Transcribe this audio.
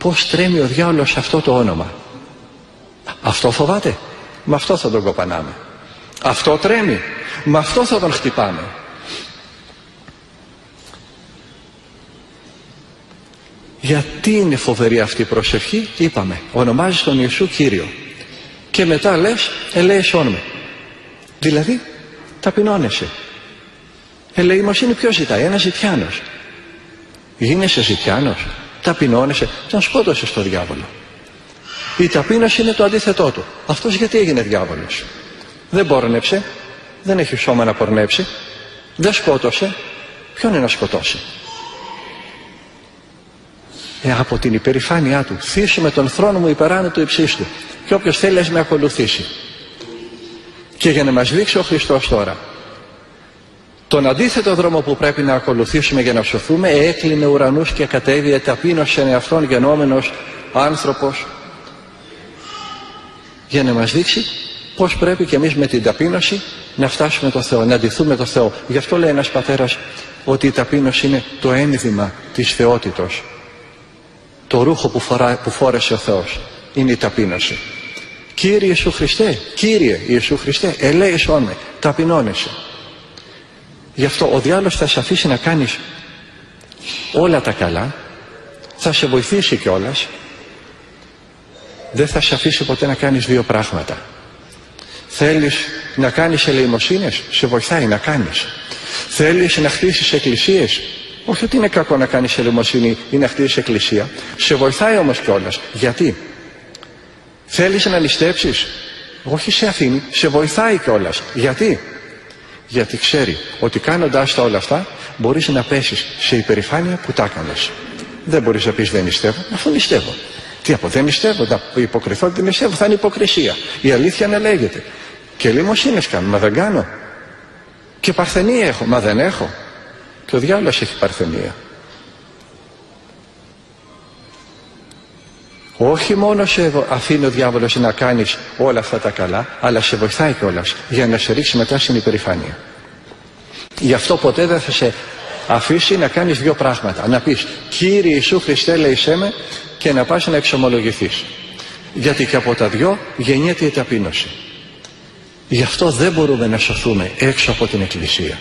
Πώς τρέμει ο διάολος σε αυτό το όνομα. Αυτό φοβάται, με αυτό θα τον κοπανάμε. Αυτό τρέμει, με αυτό θα τον χτυπάμε. Γιατί είναι φοβερή αυτή η προσευχή? Είπαμε, ονομάζεις τον Ιησού Κύριο και μετά λες ελέησόν με. Δηλαδή ταπεινώνεσαι. Ελεημοσύνη ποιος ζητάει? Ένας ζητιάνος. Γίνεσαι ζητιάνος, ταπεινώνεσαι, τον σκότωσες τον διάβολο. Η ταπείνωση είναι το αντίθετό του. Αυτός γιατί έγινε διάβολος? Δεν πόρνεψε, δεν έχει σώμα να πορνέψει, δεν σκότωσε. Ποιον είναι να σκοτώσει? Από την υπερηφάνειά του. Θύσου με τον θρόνο μου υπεράνω του υψίστου. Και όποιος θέλει ας με ακολουθήσει. Και για να μας δείξει ο Χριστός τώρα τον αντίθετο δρόμο που πρέπει να ακολουθήσουμε για να σωθούμε, έκλεινε ουρανούς και κατέβηκε, ταπείνωσε εαυτόν γενόμενος άνθρωπος, για να μας δείξει πώς πρέπει και εμείς με την ταπείνωση να φτάσουμε το Θεό, να αντιθούμε το Θεό. Γι' αυτό λέει ένας πατέρας ότι η ταπείνωση είναι το ένδυμα της θεότητος. Το ρούχο που φόρεσε ο Θεός είναι η ταπείνωση. Κύριε Ιησού Χριστέ, Κύριε Ιησού Χριστέ, ελέησόν με, ταπεινώνεσαι. Γι' αυτό ο διάολος θα σε αφήσει να κάνεις όλα τα καλά, θα σε βοηθήσει κιόλας, δεν θα σε αφήσει ποτέ να κάνεις δύο πράγματα. Θέλεις να κάνεις ελεημοσύνες, σε βοηθάει να κάνεις. Θέλεις να χτίσεις εκκλησίες, όχι ότι είναι κακό να κάνεις ελεημοσύνη ή να χτίσεις εκκλησία, σε βοηθάει όμως κιόλας. Γιατί? Θέλεις να ληστέψεις, όχι σε αφήνει, σε βοηθάει κιόλας. Γιατί? Γιατί ξέρει ότι κάνοντάς τα όλα αυτά μπορείς να πέσεις σε υπερηφάνεια που τα έκανες. Δεν μπορείς να πεις δεν νηστεύω, αφού νηστεύω. Τι από δεν νηστεύω, να υποκριθώ ότι δεν νηστεύω, θα είναι υποκρισία. Η αλήθεια να λέγεται. Και ελεημοσύνες κάνω, μα δεν κάνω. Και παρθενία έχω, μα δεν έχω. Και ο διάολος έχει παρθενία. Όχι μόνο σε αφήνει ο διάβολος να κάνεις όλα αυτά τα καλά, αλλά σε βοηθάει κιόλας για να σε ρίξει μετά στην υπερηφάνεια. Γι' αυτό ποτέ δεν θα σε αφήσει να κάνεις δύο πράγματα. Να πεις Κύριε Ιησού Χριστέ ελέησέ με, και να πας να εξομολογηθείς. Γιατί και από τα δυο γεννιέται η ταπείνωση. Γι' αυτό δεν μπορούμε να σωθούμε έξω από την Εκκλησία.